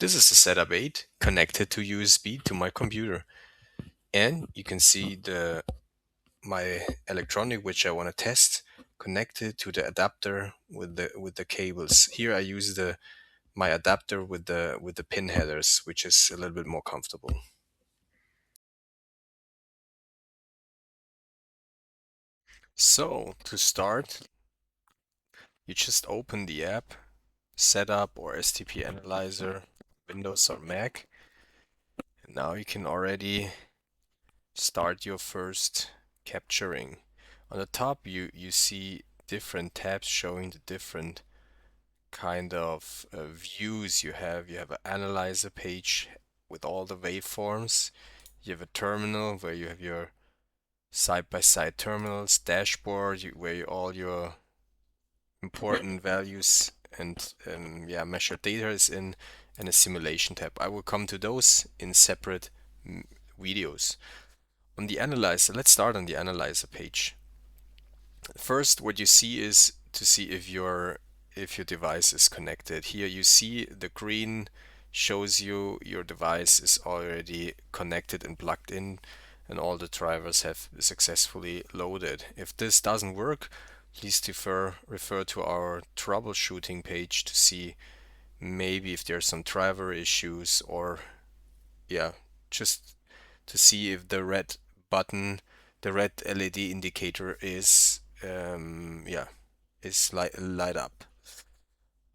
This is a SETUP8 connected to USB to my computer. And you can see my electronic which I want to test connected to the adapter with the cables. Here I use the my adapter with the pin headers, which is a little bit more comfortable. So to start, you just open the app, Setup or STP Analyzer, Windows or Mac. And now you can already start your first capturing. On the top, you see different tabs showing the different kind of views you have. You have an analyzer page with all the waveforms. You have a terminal where you have your side-by-side terminals, dashboard where all your important values and yeah, measured data is in, and a simulation tab. I will come to those in separate videos. On the analyzer, let's start on the analyzer page. First, what you see is to see if your device is connected. Here you see the green shows you your device is already connected and plugged in, and all the drivers have successfully loaded. If this doesn't work, please refer to our troubleshooting page to see maybe if there's some driver issues, or yeah, just to see if the red button, the red LED indicator is yeah, is light up.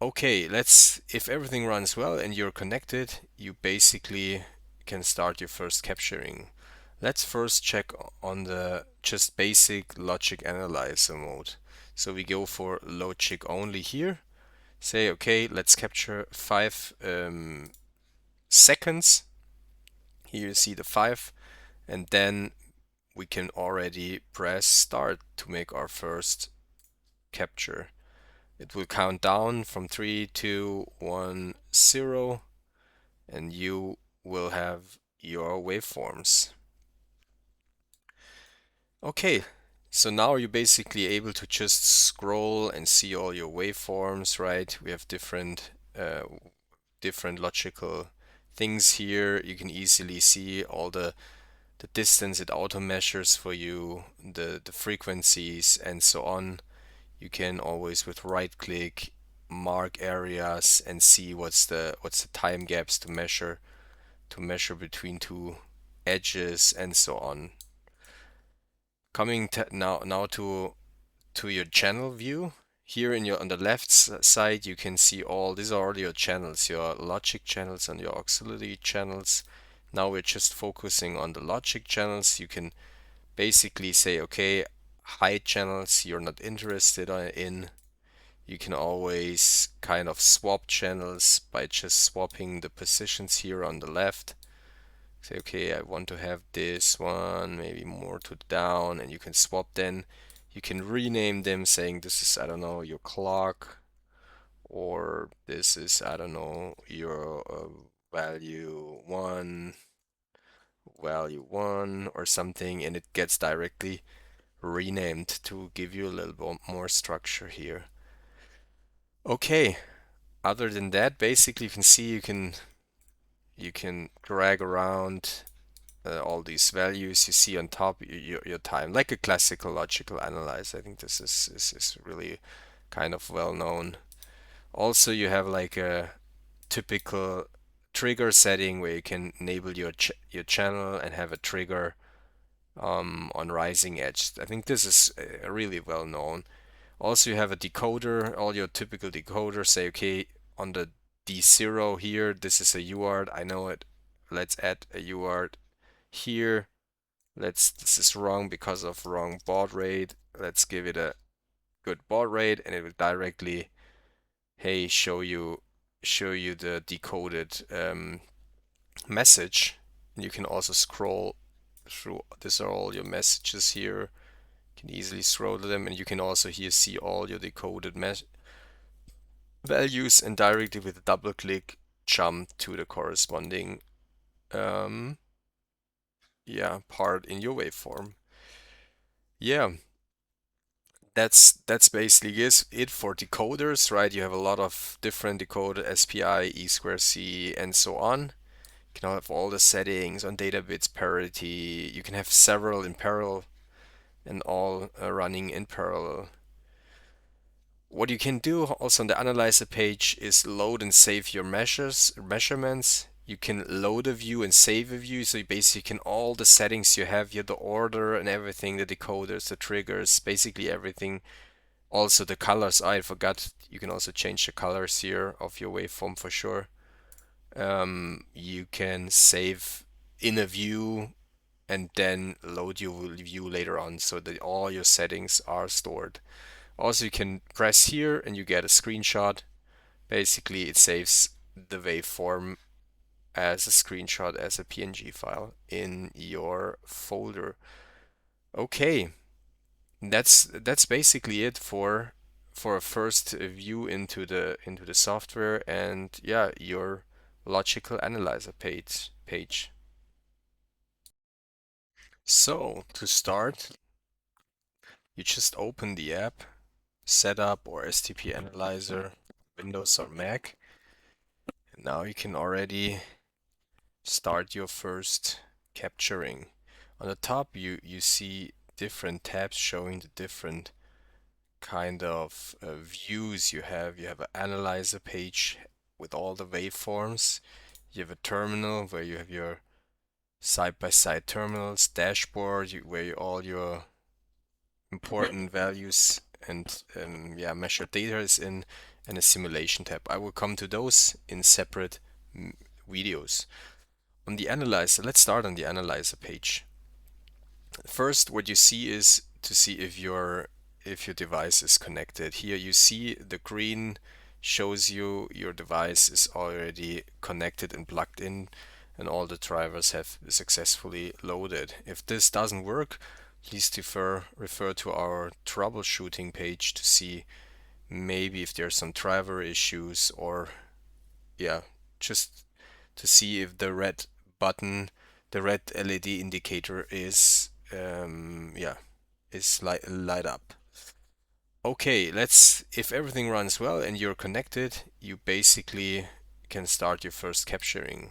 Okay, if everything runs well and you're connected, you basically can start your first capturing. Let's first check on the just basic logic analyzer mode. So we go for logic only here. Say, okay, let's capture 5 seconds. Here you see the 5, and then we can already press start to make our first capture. It will count down from 3, 2, 1, 0, and you will have your waveforms. Okay, so now you're basically able to just scroll and see all your waveforms, right? We have different logical things here. You can easily see all the distance it auto measures for you, the frequencies, and so on. You can always with right click mark areas and see what's the time gaps to measure between two edges and so on. Coming now to your channel view. Here on the left side you can see these are all your channels, your logic channels and your auxiliary channels. Now we're just focusing on the logic channels. You can basically say, okay, high channels you're not interested in. You can always kind of swap channels by just swapping the positions here on the left. Say, okay, I want to have this one maybe more to down, and you can swap then. You can rename them saying this is, I don't know, your clock, or this is, I don't know, your value one or something, and it gets directly renamed to give you a little bit more structure here. Okay, other than that, basically you can see you can drag around all these values. You see on top your time, like a classical logical analyzer. I think this is really kind of well known. Also, you have like a typical trigger setting where you can enable your channel and have a trigger on rising edge. I think this is really well known. Also, you have a decoder, all your typical decoders say, okay, on the D0 here, this is a UART, I know it. Let's add a UART here. This is wrong because of wrong baud rate. Let's give it a good baud rate, and it will directly, hey, show you the decoded message. And you can also scroll through. These are all your messages here. You can easily scroll to them, and you can also here see all your decoded values, and directly with a double click jump to the corresponding yeah, part in your waveform. Yeah, that's basically is it for decoders, right? You have a lot of different decoder, SPI, E square C, and so on. You can have all the settings on data bits parity. You can have several in parallel and all running in parallel. What you can do also on the analyzer page is load and save your measurements. You can load a view and save a view, so you basically can all the settings you have here, the order and everything, the decoders, the triggers, basically everything. Also the colors, I forgot, you can also change the colors here of your waveform for sure. You can save in a view and then load your view later on so that all your settings are stored. Also, you can press here and you get a screenshot. Basically, it saves the waveform as a screenshot, as a PNG file in your folder. Okay, that's basically it for a first view into the software and yeah, your logical analyzer page. So to start, you just open the app, SETUP or STP Analyzer, Windows or Mac. And now you can already start your first capturing. On the top you see different tabs showing the different kind of views you have. You have an analyzer page with all the waveforms. You have a terminal where you have your side-by-side terminals, dashboard where all your important values and yeah, measured data is in, and a simulation tab. I will come to those in separate videos. On the analyzer, let's start on the analyzer page. First, what you see is to see if your device is connected. Here you see the green shows you your device is already connected and plugged in and all the drivers have successfully loaded. If this doesn't work, please refer to our troubleshooting page to see maybe if there's some driver issues or yeah, just to see if the red button, the red LED indicator is yeah, is light up. Okay, if everything runs well and you're connected, you basically can start your first capturing.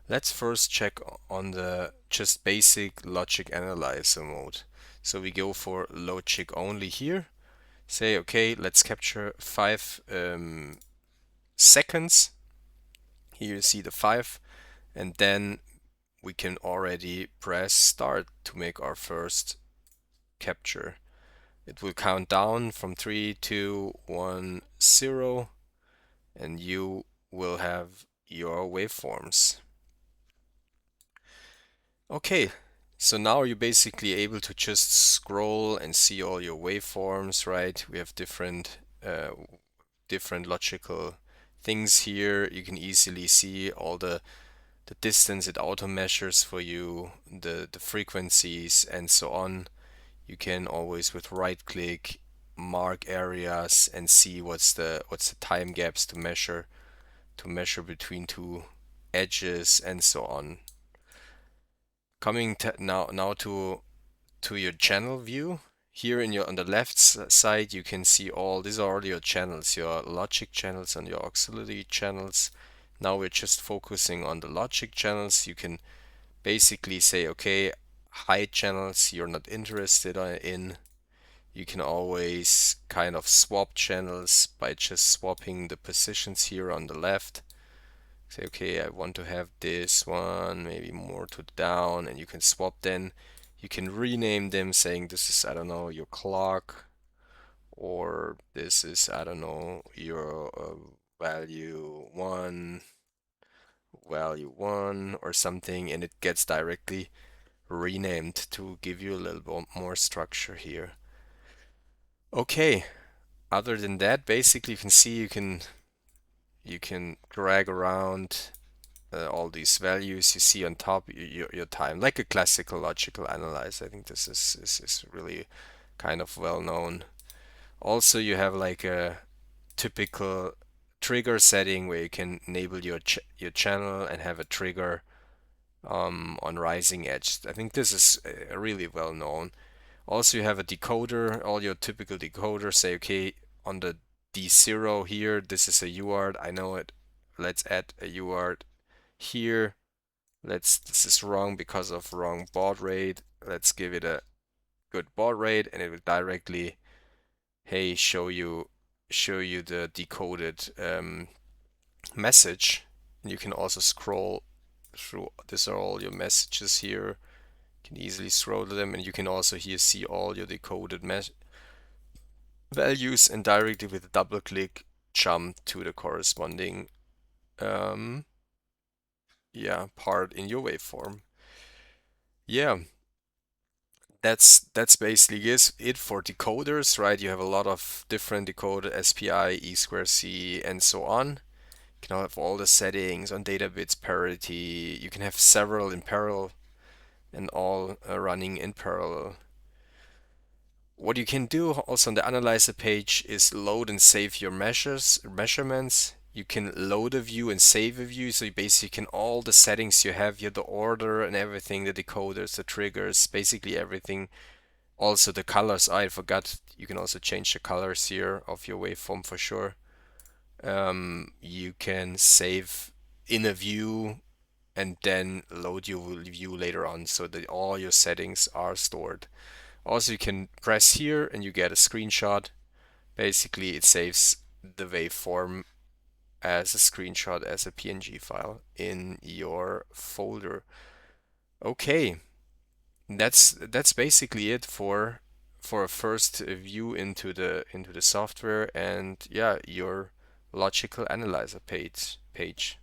Let's first check on the just basic logic analyzer mode. So we go for logic only here. Say, okay, let's capture 5 seconds. Here you see the 5, and then we can already press start to make our first capture. It will count down from 3, 2, 1, 0, and you will have your waveforms. Okay, so now you're basically able to just scroll and see all your waveforms, right? We have different logical things here. You can easily see all the distance it auto measures for you, the frequencies and so on. You can always with right click mark areas and see what's the time gaps to measure between two edges and so on. Coming now to your channel view. Here on the left side you can see these are all your channels, your logic channels and your auxiliary channels. Now we're just focusing on the logic channels. You can basically say, okay, high channels you're not interested in. You can always kind of swap channels by just swapping the positions here on the left. Say, okay, I want to have this one maybe more to down, and you can swap then. You can rename them saying this is, I don't know, your clock, or this is, I don't know, your value 1, or something, and it gets directly renamed to give you a little bit more structure here. Okay, other than that, basically you can see you can drag around all these values. You see on top your time, like a classical logical analyzer. I think this is really kind of well known. Also, you have like a typical trigger setting where you can enable your channel and have a trigger on rising edge. I think this is really well known. Also, you have a decoder, all your typical decoders say, okay, on the D0 here, this is a UART, I know it. Let's add a UART here. This is wrong because of wrong baud rate. Let's give it a good baud rate, and it will directly, hey, show you the decoded message. And you can also scroll through. These are all your messages here. You can easily scroll to them, and you can also here see all your decoded values, and directly with a double click jump to the corresponding part in your waveform. Yeah, that's basically it for decoders, right? You have a lot of different decoder, SPI, E2C, and so on. You can have all the settings on data bits, parity. You can have several in parallel and all running in parallel. What you can do also on the analyzer page is load and save your measurements. You can load a view and save a view, so you basically can all the settings you have here, the order and everything, the decoders, the triggers, basically everything. Also the colors, I forgot, you can also change the colors here of your waveform for sure. You can save in a view and then load your view later on so that all your settings are stored. Also, you can press here and you get a screenshot. Basically, it saves the waveform as a screenshot, as a PNG file in your folder. Okay, that's basically it for a first view into the software and yeah, your logical analyzer page.